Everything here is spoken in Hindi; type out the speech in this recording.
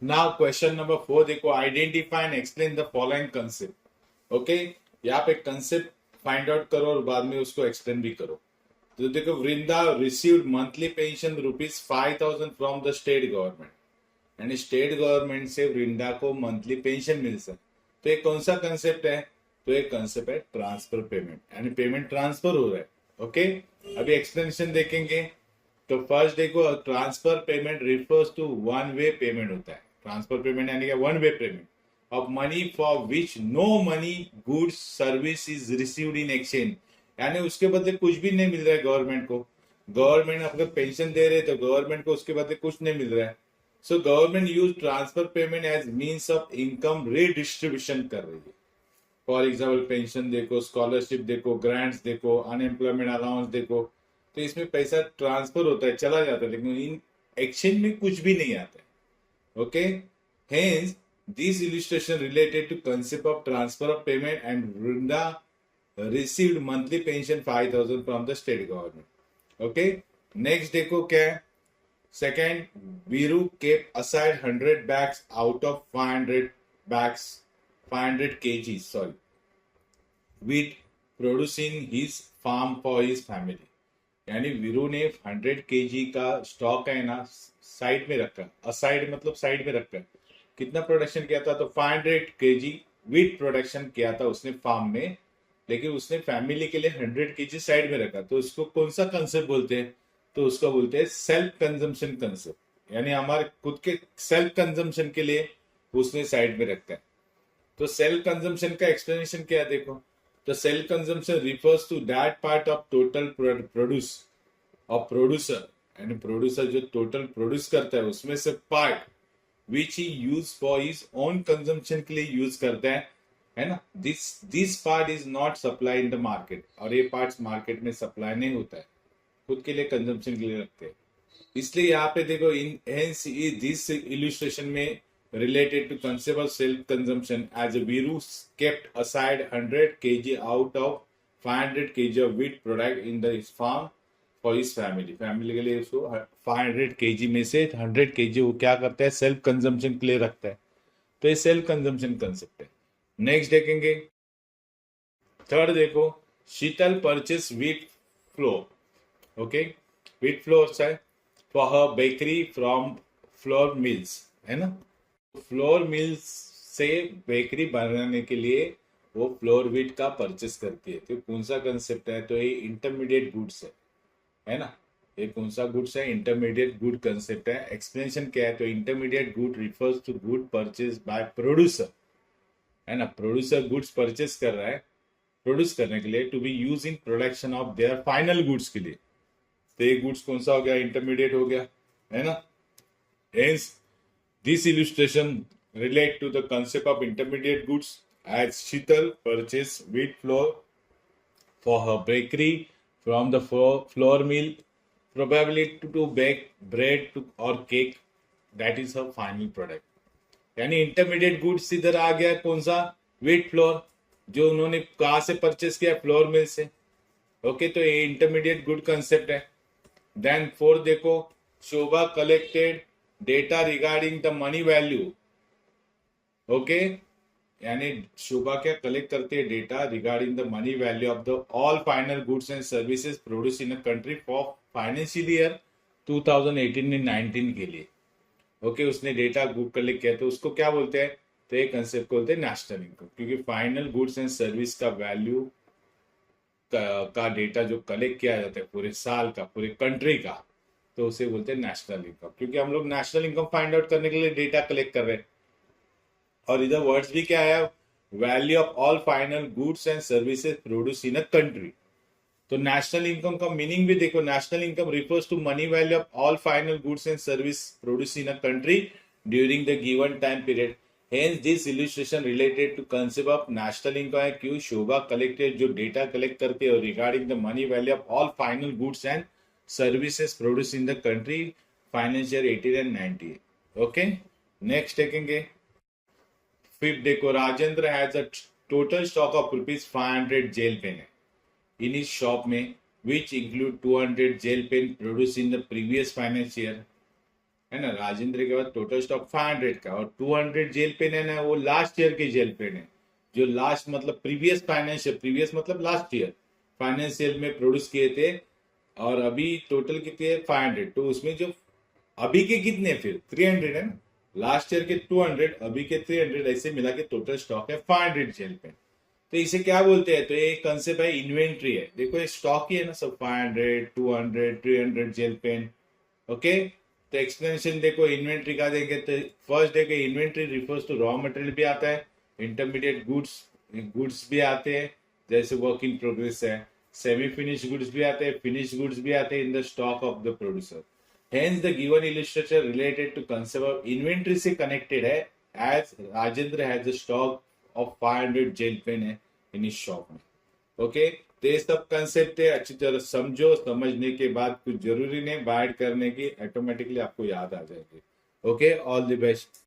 नाउ क्वेश्चन नंबर 4 देखो, identify and explain the following concept. Okay, यहाँ पे कंसेप्ट फाइंड आउट करो और बाद में उसको एक्सप्लेन भी करो। तो देखो, Vrinda received monthly pension ₹5,000 from the state government, यानी स्टेट गवर्नमेंट से वृंदा को मंथली पेंशन मिल सकती। तो ये कौन सा कंसेप्ट है? तो एक कंसेप्ट है ट्रांसफर पेमेंट, यानी पेमेंट ट्रांसफर हो रहा है। ओके, अभी एक्सप्लेनेशन देखेंगे। तो फर्स्ट देखो, transfer payment refers to one way payment होता है। ट्रांसफर पेमेंट यानी क्या? One way payment of money for which no money goods service is received in exchange, यानी उसके बदले कुछ भी नहीं मिल रहा है गवर्नमेंट को। गवर्नमेंट अगर पेंशन दे रहे तो गवर्नमेंट को उसके बदले कुछ नहीं मिल रहा है। So government use transfer payment as means of income redistribution कर रही है। फॉर एग्जाम्पल पेंशन देखो, स्कॉलरशिप देखो, ग्रांट्स देखो, अनएम्प्लॉयमेंट अलाउंस देखो, तो इसमें पैसा ट्रांसफर होता है, चला जाता है, लेकिन इन एक्सचेंज में कुछ भी नहीं आता है। Okay, hence this illustration related to concept of transfer of payment and Vrinda received monthly pension 5,000 from the state government. Okay, next देखो क्या है। Second, Veeru kept aside 100 bags out of 500 bags 500 kg sorry wheat produce in his farm for his family, यानी वीरू ने 100 kg का स्टॉक है ना साइड में रखा। असाइड मतलब साइड में रखा। कितना प्रोडक्शन किया था? तो 500 kg वीट प्रोडक्शन किया था उसने फार्म में, लेकिन उसने फैमिली के लिए 100 kg साइड में रखा। तो उसको कौन सा कंसेप्ट बोलते हैं? तो उसको बोलते हैं सेल्फ कंजम्पशन कंसेप्ट, यानी हमारे खुद के सेल्फ कंजम्पशन के लिए उसने साइड में रखा है। तो सेल्फ कंजम्पशन का एक्सप्लेनेशन क्या है देखो। तो self consumption refers to that part of total produce of producer, यानी प्रोड्यूसर जो टोटल प्रोड्यूस करता है उसमें से part which he use for his own consumption के लिए यूज करता है ना। This part is not supply in the market, और ये पार्ट मार्केट में सप्लाई नहीं होता है, खुद के लिए कंजम्पशन के लिए रखते हैं। इसलिए यहाँ पे देखो, इन दिस इल्यूस्ट्रेशन में related to concept of self-consumption as a Viru kept aside 100 kg out of 500 kg of wheat product in the his farm for his family। Family के लिए उसको 500 kg में से 100 kg वो क्या करता है? सेल्फ कंजम्पशन के लिए रखता है। तो ये सेल्फ कंजम्पशन कंसेप्ट है। नेक्स्ट देखेंगे, थर्ड देखो, Sheetal purchase wheat flour. Okay, wheat flour है for her bakery from flour mills, है ना। फ्लोर मिल्स से बेकरी बनाने के लिए वो फ्लोर व्हीट का परचेस करती है। तो कौन सा कंसेप्ट है? तो ये इंटरमीडिएट गुड्स है ना। ये कौन सा गुड्स है? इंटरमीडिएट गुड कंसेप्ट है। एक्सप्लेनेशन क्या है? तो intermediate good refers to good purchase by producer, है ना। प्रोड्यूसर गुड्स परचेस कर रहा है प्रोड्यूस करने के लिए to be use in production of their final goods के लिए। तो ये गुड्स कौन सा हो गया? इंटरमीडिएट हो गया, है ना। Hence this illustration relate to the concept of intermediate goods as Sheetal purchased wheat flour for her bakery from the flour mill, probably to bake bread or cake, that is her final product। यानी इंटरमीडिएट गुड्स इधर आ गया कौन सा? व्हीट फ्लोर, जो उन्होंने कहाँ से परचेस किया? फ्लोर मिल से। ओके, तो ये इंटरमीडिएट गुड कंसेप्ट है। देन फोर्थ देखो, Shobha collected data regarding the money value. Okay, यानी शोभा क्या कलेक्ट करती है? Data regarding the money value of the all final goods and services produce in a country for financial year 2018-19 के लिए। ओके, उसने डेटा गुड कलेक्ट किया, तो उसको क्या बोलते हैं? तो एक कंसेप्ट को बोलते हैं नेशनल इनकम, क्योंकि फाइनल गुड्स एंड सर्विस का वैल्यू का डेटा जो कलेक्ट किया जाता है पूरे साल का, पूरे कंट्री का, तो उसे बोलते हैं नेशनल इनकम। क्योंकि हम लोग नेशनल इनकम फाइंड आउट करने के लिए डेटा कलेक्ट कर रहे हैं। और इधर वर्ड्स भी क्या है? Value of all final goods and services produce in a country. तो नेशनल इनकम का मीनिंग भी देखो, national income refers to money value of all final goods and service produce in a country during the given time period. Hence this illustration related to concept of national income है। क्यों? शोभा कलेक्टेड जो डेटा कलेक्ट करते हैं regarding the money value of all final goods and services produce in the country financial 18 and 19। Okay, next देखेंगे। फिफ्थ देखो, Rajendra has a total stock of ₹500 gel pen in his shop में, which include 200 gel pen produced in the previous financial year। है ना। राजेंद्र के बाद टोटल स्टॉक 500 का, और 200 जेल पेन है ना, वो लास्ट ईयर के जेल पेन है, जो लास्ट मतलब प्रीवियस फाइनेंशियल, प्रीवियस मतलब लास्ट ईयर फाइनेंशियल में प्रोड्यूस किए थे। और अभी टोटल कितने है 500, तो उसमें जो अभी के कितने फिर 300 है ना, लास्ट ईयर के 200, अभी के 300, ऐसे मिला के टोटल स्टॉक है 500 जेल पेन। तो इसे क्या बोलते हैं, तो ये कंसेप्ट है इन्वेंट्री है। देखो ये स्टॉक ही है ना सब, 500 200 300 जेल पेन। ओके, तो एक्सप्लेनेशन देखो इन्वेंट्री का देंगे तो फर्स्ट देखो inventory refers to raw material भी आता है, इंटरमीडिएट गुड्स गुड्स भी आते हैं, जैसे वर्क इन प्रोग्रेस है, सेमी फिनिश गुड्स भी आते हैं, फिनिश गुड्स भी आते हैं in the stock of the producer. Hence, the given illustration related to concept of inventory से connected है, as Rajendra has a stock of 500 gel pen है इन इस शॉप में। ओके, तो ये सब कंसेप्ट है, अच्छी तरह समझो, समझने के बाद कुछ जरूरी नहीं बाइट करने की, ऑटोमेटिकली आपको याद आ जाएगी। Okay, all the best.